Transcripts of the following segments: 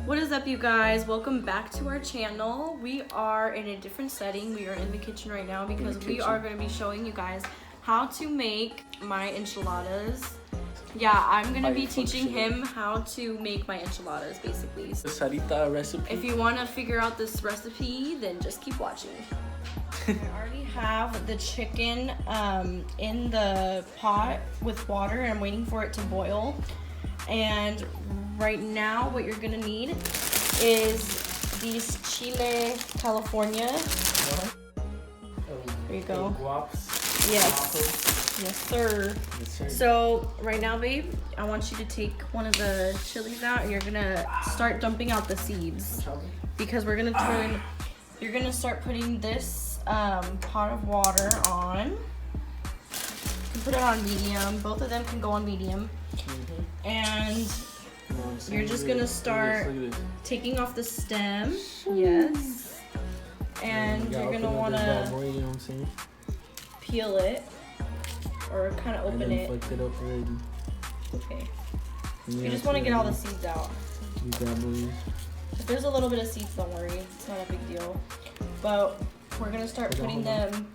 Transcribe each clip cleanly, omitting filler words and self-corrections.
What is up, you guys? Welcome back to our channel. We are in a different setting. We are in the kitchen right now because we are going to be showing you guys how to make my enchiladas. Yeah, I'm going to be teaching him how to make my enchiladas, basically. Sarita recipe. If you want to figure out this recipe, then just keep watching. I already have the chicken in the pot with water, and I'm waiting for it to boil. And right now, what you're gonna need is these Chile California. There you go. Yes. Yes, sir. Yes, sir. So right now, babe, I want you to take one of the chilies out, and you're gonna start dumping out the seeds because we're gonna you're gonna start putting this pot of water on. You can put it on medium. Both of them can go on medium. And you're just gonna start taking off the stem. Yes. And you're gonna wanna peel it or kind of open it. Fucked it up already. Okay. You just want to get all the seeds out. If there's a little bit of seeds, don't worry. It's not a big deal. But we're gonna start putting them.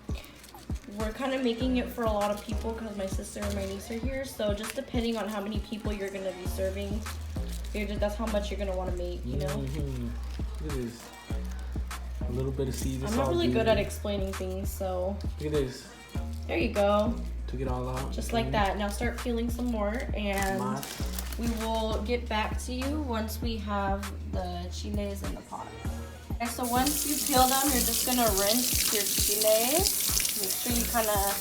We're kind of making it for a lot of people because my sister and my niece are here. So just depending on how many people you're going to be serving, that's how much you're going to want to make, you know? Look at this. A little bit of seeds. I'm not really good at explaining things, so. Look at this. There you go. Took it all out. Just like that. Now start peeling some more, and we will get back to you once we have the chiles in the pot. Okay, so once you peel them, you're just going to rinse your chiles. Make sure you kind of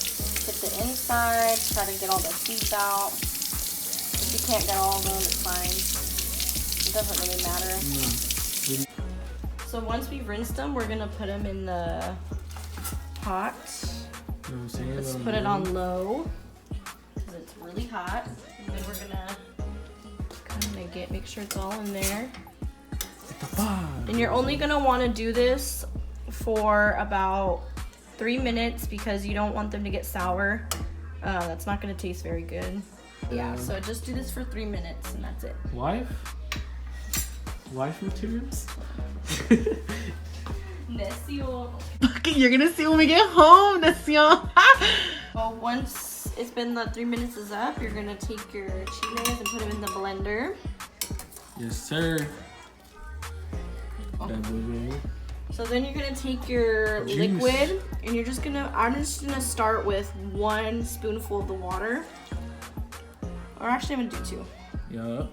get the inside, try to get all the seeds out. If you can't get all of them, it's fine. It doesn't really matter. No. So once we've rinsed them, we're going to put them in the pot. You know what I'm saying? Let's put it on low because it's really hot. And then we're going to kind of make sure it's all in there. And you're only going to want to do this for about 3 minutes because you don't want them to get sour. That's not going to taste very good. Yeah, so just do this for 3 minutes and that's it. Wife materials? Necio. You're going to see when we get home, Necio. Well, once it's been the 3 minutes is up, you're going to take your chiles and put them in the blender. Yes, sir. So then you're gonna take your liquid and you're just gonna, I'm just gonna start with 1 spoonful of the water. Or actually I'm gonna do 2. Yeah.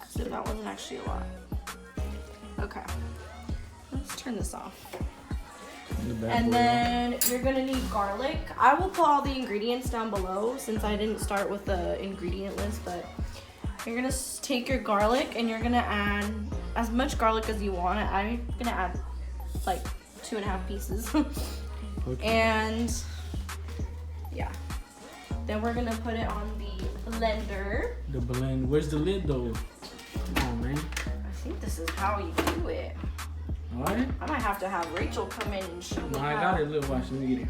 So that wasn't actually a lot. Okay. Let's turn this off. And then you're gonna need garlic. I will put all the ingredients down below since I didn't start with the ingredient list, but you're gonna take your garlic and you're gonna add as much garlic as you want. I'm gonna add like 2.5 pieces. Okay. And yeah, then we're gonna put it on the blender. The blend. Where's the lid though? Come on, man. I think this is how you do it. Alright. I might have to have Rachel come in and show me No, how. I got it. Look, watch. Let me get it.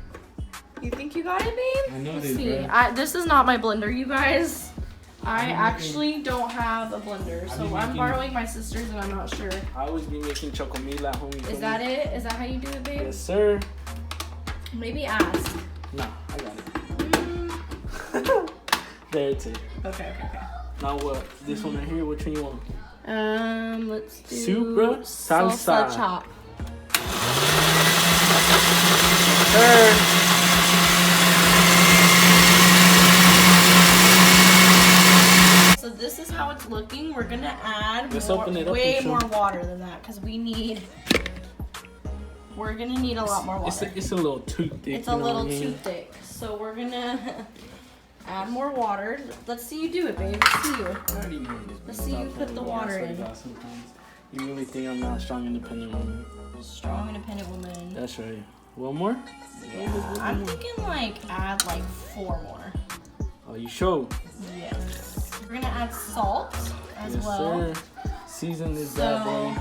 You think you got it, babe? I know Let's this, see. bro. This is not my blender, you guys. I actually don't have a blender, so I'm borrowing my sister's and I'm not sure. I always be making chocomil at home. Is that it? Is that how you do it, babe? Yes, sir. Maybe ask. No, I got it. There, it's it. Okay. Now what? This one right here, which one you want? Let's do Soup, bro? Salsa. chop. Sir. So this is how it's looking. We're gonna add way more water than that because we're gonna need a lot more water. It's a little too thick. It's a little too thick. So we're gonna add more water. Let's see you do it, babe. Let's see you. I already know this. Let's see you put the water in. You really think I'm not a strong, independent woman? Strong, independent woman. That's right. One more? Yeah, I'm thinking like add like 4 more. Oh, you sure? Yes. We're gonna add salt as well. Yes, sir. Season this bad boy.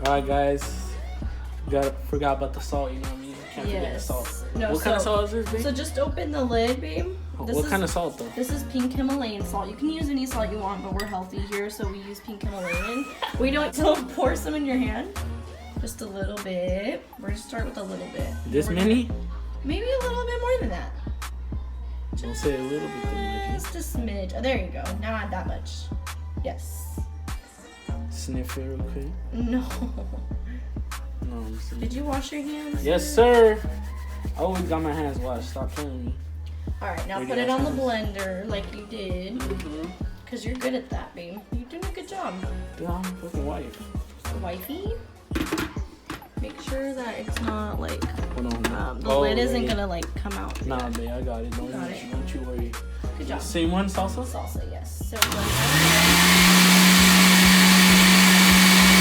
Alright, guys. Forgot about the salt, you know what I mean? Can't forget the salt. No, what kind of salt is this, babe? So just open the lid, babe. What kind of salt though? This is pink Himalayan salt. You can use any salt you want, but we're healthy here, so we use pink Himalayan. We don't, so pour some in your hand. Just a little bit. We're gonna start with a little bit. This many? Maybe a little bit more than that. Don't say a little bit too much. Just a smidge. Oh, there you go. Now add that much. Yes. Sniff it real quick. No. No, I'm saying. Did you wash your hands? Yes, sir. I always got my hands washed. Stop playing me. Alright, now put it on the blender like you did. Because you're good at that, babe. You're doing a good job. Dude, I'm a fucking wife. Wifey? Make sure that it's not like Hold on. the lid isn't gonna like come out. Nah, babe, I got it. Don't you worry. Good job. Same one, salsa? Salsa, yes. So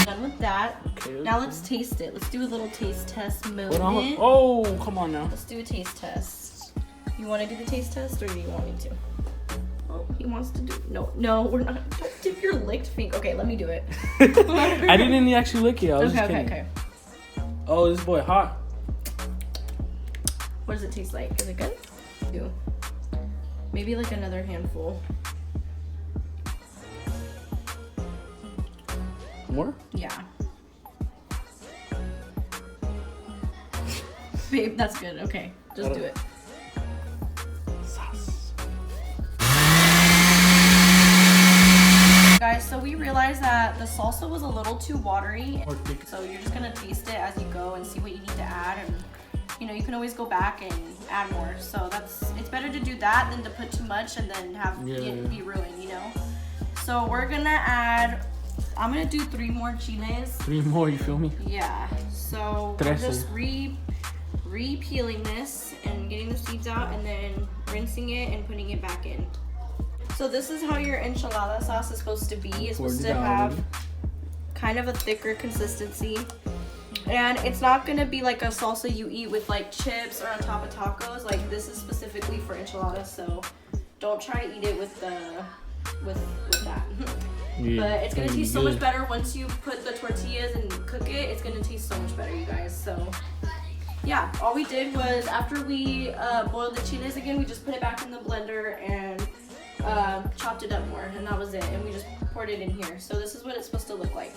done with that. Okay, now let's taste it. Let's do a little taste test moment. Hold on. Oh, come on now. Let's do a taste test. You want to do the taste test, or do you want me to? Oh, he wants to do. No, we're not. Don't dip your licked finger. Okay, let me do it. I didn't actually lick it. I was just kidding. Okay. Oh, this boy hot. What does it taste like? Is it good? Two. Maybe like another handful. More? Yeah. Babe, that's good. Okay, just do it. Sauce. Guys, so we realized that the salsa was a little too watery. So you're just gonna taste it as you go and see what you need to add, and you know, you can always go back and add more. So it's better to do that than to put too much and then have it be ruined, you know? So we're gonna add, I'm gonna do 3 more chiles. 3 more, you feel me? Yeah, so we're just re-peeling this and getting the seeds out and then rinsing it and putting it back in. So this is how your enchilada sauce is supposed to be. It's supposed to have kind of a thicker consistency. And it's not gonna be like a salsa you eat with like chips or on top of tacos. Like this is specifically for enchiladas, so don't try to eat it with that. Yeah, but it's gonna taste so much better once you put the tortillas and cook it. It's gonna taste so much better, you guys. So yeah, all we did was after we boiled the chiles again, we just put it back in the blender and chopped it up more, and that was it. And we just poured it in here. So this is what it's supposed to look like.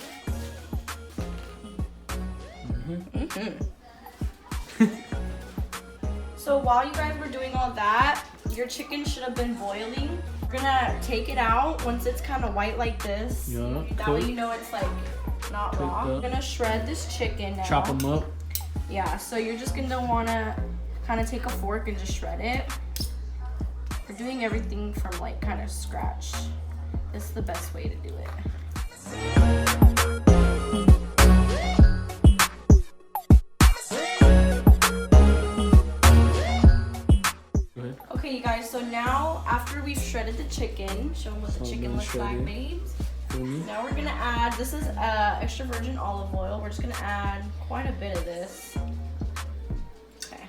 So while you guys were doing all that, your chicken should have been boiling. We're gonna take it out once it's kind of white like this. Yeah. That way you know it's like not raw. We're gonna shred this chicken now. Chop them up. Yeah, so you're just gonna wanna kind of take a fork and just shred it. We're doing everything from like kind of scratch. This is the best way to do it. Okay, you guys, so now after we've shredded the chicken, show them what the chicken looks like, babes. Now we're gonna add, this is extra virgin olive oil. We're just gonna add quite a bit of this. Okay.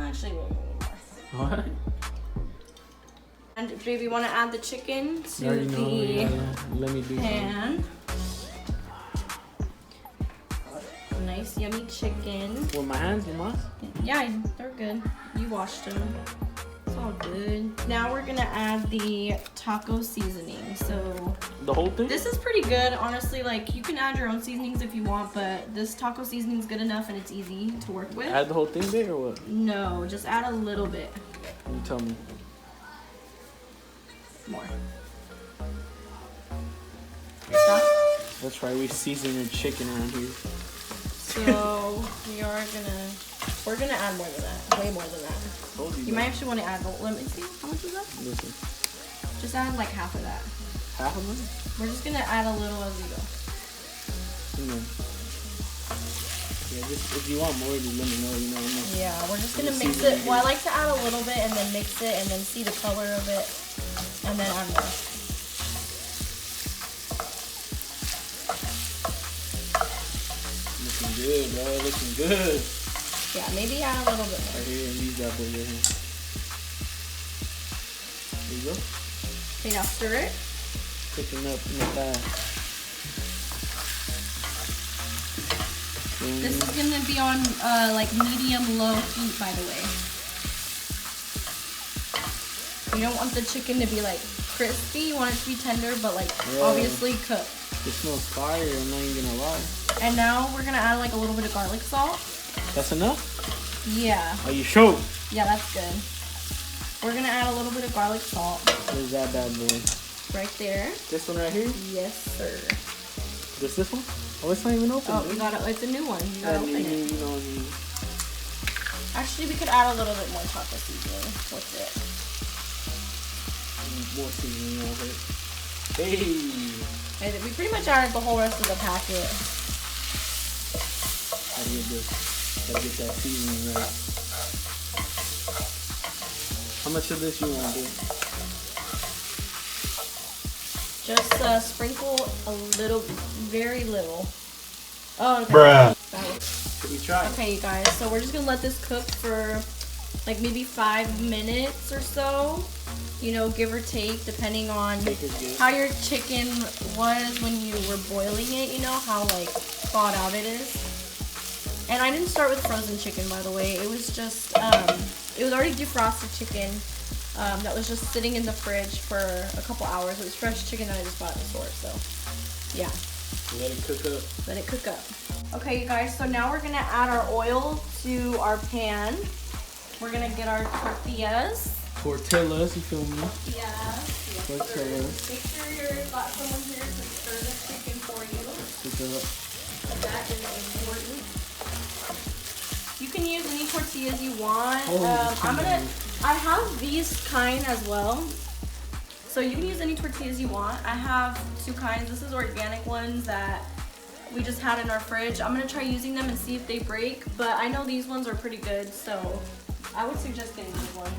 Actually, we'll more. What? And baby, want to add the chicken to the Let me do pan. Nice, yummy chicken. With my hands, Mama? Yeah, they're good. You washed them. It's all good. Now we're gonna add the taco seasoning. So the whole thing? This is pretty good, honestly. Like you can add your own seasonings if you want, but this taco seasoning is good enough and it's easy to work with. Add the whole thing there or what? No, just add a little bit. You tell me. More. That's right, we season the chicken around here. So we're gonna add more than that, way more than that. You might actually want to add, let me see, how much is that? Listen. Just add like half of that. Half of it? We're just gonna add a little as we go. Yeah, just if you want more, just let me know, you know. Yeah, we're just gonna mix it. Well, I like to add a little bit and then mix it and then see the color of it and then add more. Looking good, bro. Looking good. Yeah, maybe add a little bit more. Right here, and these bad boys right here. There you go. Okay, now stir it. Cooking up in the fast. This is gonna be on like medium low heat, by the way. You don't want the chicken to be like crispy. You want it to be tender, but like Yeah. obviously cooked. It smells fire, I'm not even gonna lie. And now we're gonna add like a little bit of garlic salt. That's enough? Yeah. Are you sure? Yeah, that's good. We're gonna add a little bit of garlic salt. Where's that bad boy? Right there. This one right here? Yes, sir. This one? Oh, it's not even open. Oh, you gotta, it's a new one. You gotta open it. You know what I mean? Actually, we could add a little bit more chocolate seasoning with it. More seasoning on it. Hey! And we pretty much added the whole rest of the packet. Gotta get this. Gotta get that seasoning right. How much of this you want to do? Just sprinkle a little, very little. Oh, okay. Bruh. Should we try? Okay, you guys. So we're just gonna let this cook for like maybe 5 minutes or so. You know, give or take, depending on how your chicken was when you were boiling it. You know how like thawed out it is. And I didn't start with frozen chicken, by the way. It was just, it was already defrosted chicken that was just sitting in the fridge for a couple hours. It was fresh chicken that I just bought at the store, so yeah. Let it cook up. Let it cook up. Okay, you guys, so now we're gonna add our oil to our pan. We're gonna get our tortillas. Tortillas, you feel me? Yeah. Tortillas. Make sure you've got someone here to stir the chicken for you. Cook it up. That is important. You can use any tortillas you want. I have these kind as well. So you can use any tortillas you want. I have 2 kinds. This is organic ones that we just had in our fridge. I'm gonna try using them and see if they break, but I know these ones are pretty good, so I would suggest getting these ones.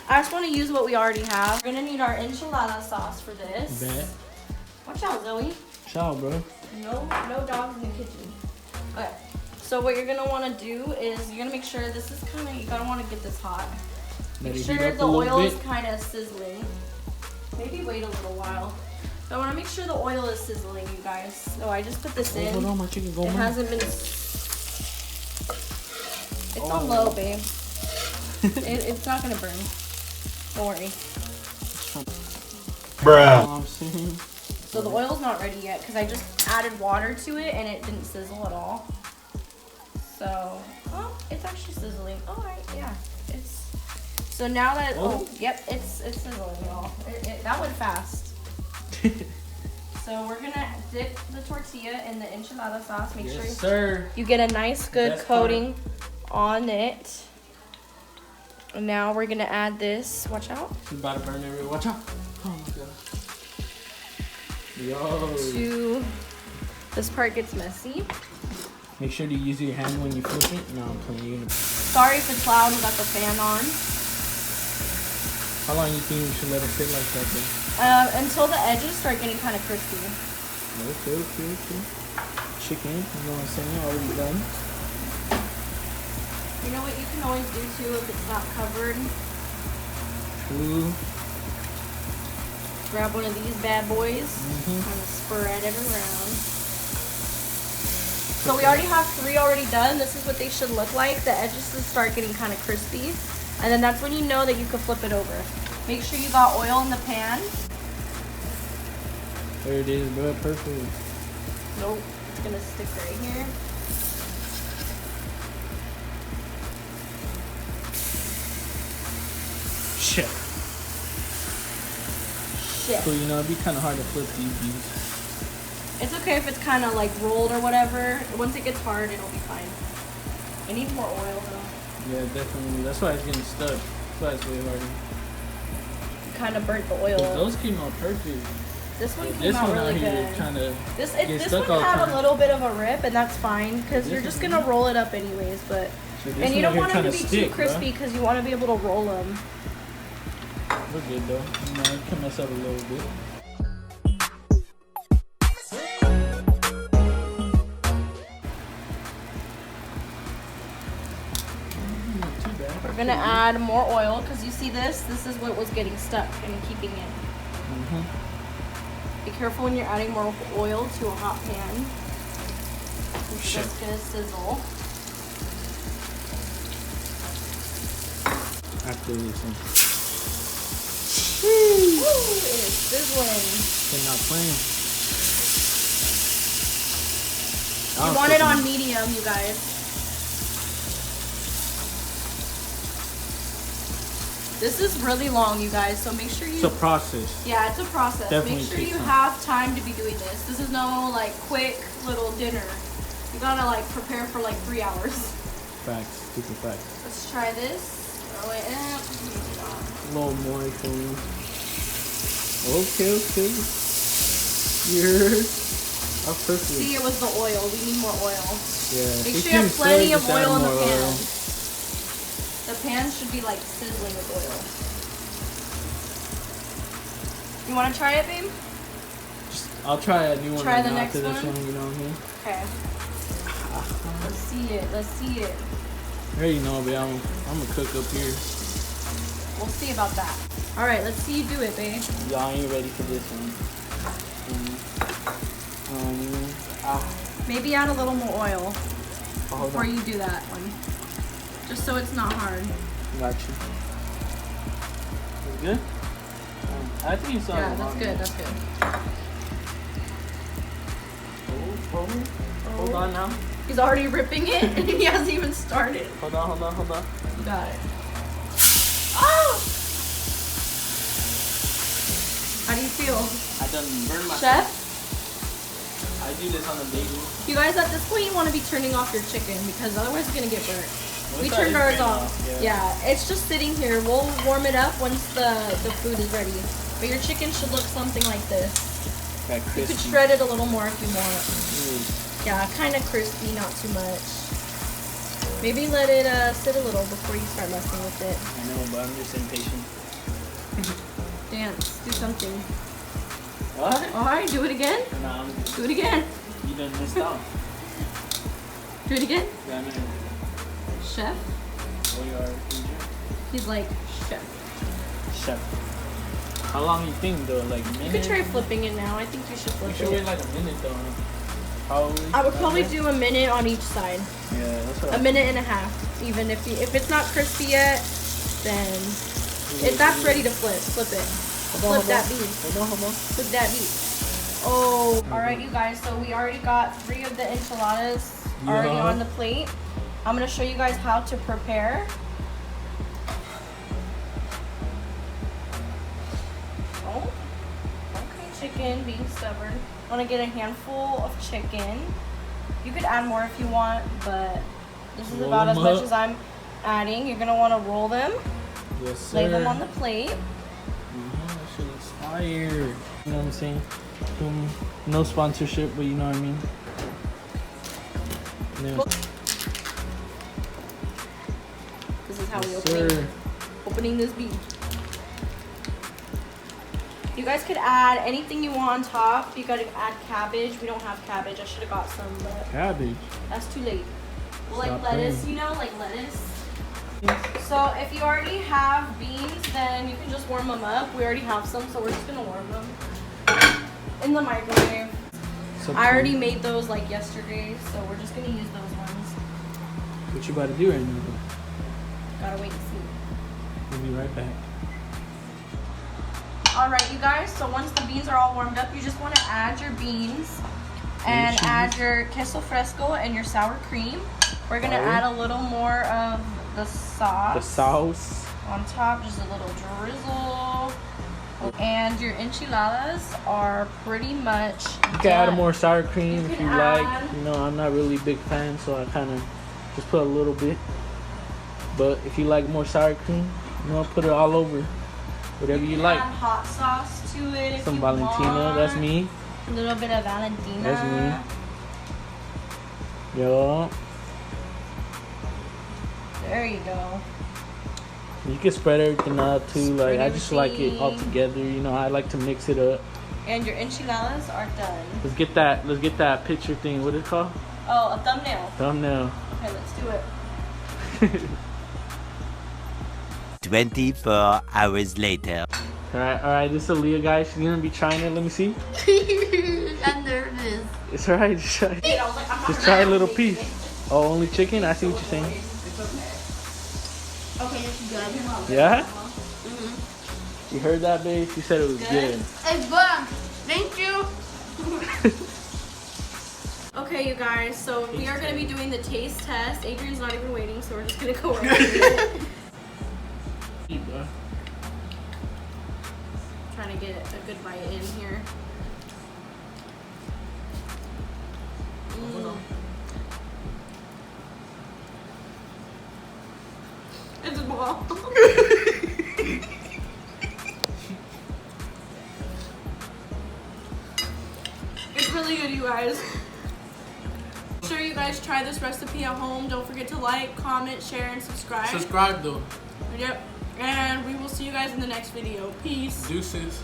I just want to use what we already have. We're gonna need our enchilada sauce for this. Bet. Watch out, Zoe. Ciao, bro. No dogs in the kitchen. Okay. So what you're gonna want to do is you're gonna make sure this is kind of, you gotta want to get this hot. Make sure the oil is kind of sizzling. Maybe wait a little while. So I want to make sure the oil is sizzling, you guys. So I just put this in. Hold on, my chicken It hasn't been. It's on low, babe. It's not gonna burn. Don't worry. Bruh. So the oil's not ready yet because I just added water to it and it didn't sizzle at all. So, oh, it's actually sizzling. All right, yeah, it's. So now that, yep, it's sizzling, y'all. That went fast. So we're gonna dip the tortilla in the enchilada sauce. Make sure you get a nice, good coating on it. And now we're gonna add this. Watch out. It's about to burn everywhere. Watch out. Oh my god. Yo. This part gets messy. Make sure to use your hand when you flip it. No, I'm playing. Sorry if it's loud. We got the fan on. How long do you think we should let it sit like that then? Until the edges start getting kind of crispy. Okay. Chicken, you know what I'm saying? Already done. You know what you can always do too if it's not covered? True. Grab one of these bad boys, kind of spread it around. So we already have 3 already done. This is what they should look like. The edges will start getting kind of crispy. And then that's when you know that you can flip it over. Make sure you got oil in the pan. There it is, bro. Perfect. Nope. It's going to stick right here. Shit. So, you know, it'd be kind of hard to flip these. It's okay if it's kind of like rolled or whatever. Once it gets hard, it'll be fine. It needs more oil though. Yeah, definitely. That's why it's getting stuck. That's why it's way harder. Kind of burnt the oil. Those came out perfect. This one came out really good. This one had a little bit of a rip, and that's fine because you're just gonna roll it up anyways. But and you don't want them to be too crispy because you want to be able to roll them. We're good though. You know, it can mess up a little bit. We're gonna add more oil because you see this. This is what was getting stuck and keeping it. Be careful when you're adding more oil to a hot pan. It's just gonna sizzle. After this one. Woo, it is sizzling. They're not playing. You want it on medium, you guys. This is really long, you guys, so make sure you... It's a process. Yeah, it's a process. Definitely make sure takes you time. have time to be doing this. This is no, like, quick little dinner. You gotta, like, prepare for, like, 3 hours. Facts. Stupid facts. Let's try this. Throw it in. A little more for me. Okay. Here. How perfect. See, it was the oil. We need more oil. Yeah. Make It sure you have seems plenty good, of just add oil in the more pan. oil. The pan should be, like, sizzling with oil. You want to try it, babe? I'll try a new one Try the after next this one? one, you know what I mean? Okay. Let's see it. Let's see it. I already know, but I'm gonna cook up here. We'll see about that. All right, let's see you do it, babe. Y'all ain't ready for this one. Maybe add a little more oil Hold before on. you do that one. Just so it's not hard. Got you. It's good? I think it's Yeah, that's good. That's good. Hold on now. He's already ripping it and he hasn't even started. Hold on. You got it. Oh! How do you feel? I done burned my Chef? I do this on a daily. You guys, at this point, you want to be turning off your chicken because otherwise it's going to get burnt. Well, We it's turned already ours burnt off. off, Yeah, it's just sitting here. We'll warm it up once the food is ready. But your chicken should look something like this. Got crispy. You could shred it a little more if you want. Ooh. Yeah, kind of crispy, not too much. Maybe let it sit a little before you start messing with it. I know, but I'm just impatient. Dance, do something. What? Alright, do it again. Nah, I'm good. Do it again. You done missed out. Do it again. Yeah, I mean, Chef. we are He's like, chef. chef. How long you think though? Like a minute? You could try flipping it now. I think you should We flip should it. wait like a minute though. Probably. I would probably do a minute on each side. Yeah, that's what A minute and a half. Even if it's not crispy yet, then if that's ready to flip it. Flip that bean. Hold on. Flip that bean. Oh, all right, you guys. So we already got 3 of the enchiladas already Yeah. on the plate. I'm gonna show you guys how to prepare. Oh, okay, chicken, being stubborn. Want to get a handful of chicken. You could add more if you want, but this is Roll about as them much up. as I'm adding. You're gonna want to roll them, Yes, sir. lay them on the plate. That shit is fire. You know what I'm saying? No sponsorship, but you know what I mean. Yeah. This is how we Yes, open opening this bean. You guys could add anything you want on top. You gotta add cabbage. We don't have cabbage. I should have got some, but Cabbage. that's too late. Well, like Stop lettuce, playing. you know, like lettuce. So if you already have beans, then you can just warm them up. We already have some, so we're just gonna warm them in the microwave. So I already made those like yesterday, so we're just gonna use those ones. What you about to do right now? Gotta wait and see. We'll be right back. All right, you guys, so once the beans are all warmed up, you just want to add your beans and add your queso fresco and your sour cream. We're going to add a little more of the sauce. The sauce. On top, just a little drizzle. And your enchiladas are pretty much You can add more sour cream You if can you add- like. You know, I'm not really a big fan, so I kind of just put a little bit. But if you like more sour cream, you know, put it all over. Whatever you like. Add hot sauce to it if Some you Valentina, want. that's me. A little bit of Valentina. That's me. Yeah. There you go. You can spread everything out too. Like I just like it all everything. together. You know, I like to mix it up. And your enchiladas are done. Let's get that picture thing. What is it called? Oh, a thumbnail. Thumbnail. Okay, let's do it. 24 hours later. All right. This is Aaliyah, guys. She's gonna be trying it. Let me see. I'm nervous. It's alright. Just try a little piece. Oh, only chicken? I see what you're saying. Okay, it's good. Yeah? You heard that, babe? She said it was good. It's good. Thank you. Okay, you guys, so we are going to be doing the taste test. Adrian's not even waiting, so we're just going to go right into it. Eat, bro. Trying to get a good bite in here. It's a ball. It's really good, you guys. Make sure you guys try this recipe at home. Don't forget to like, comment, share, and subscribe. Subscribe though. Yep. And we will see you guys in the next video. Peace. Deuces.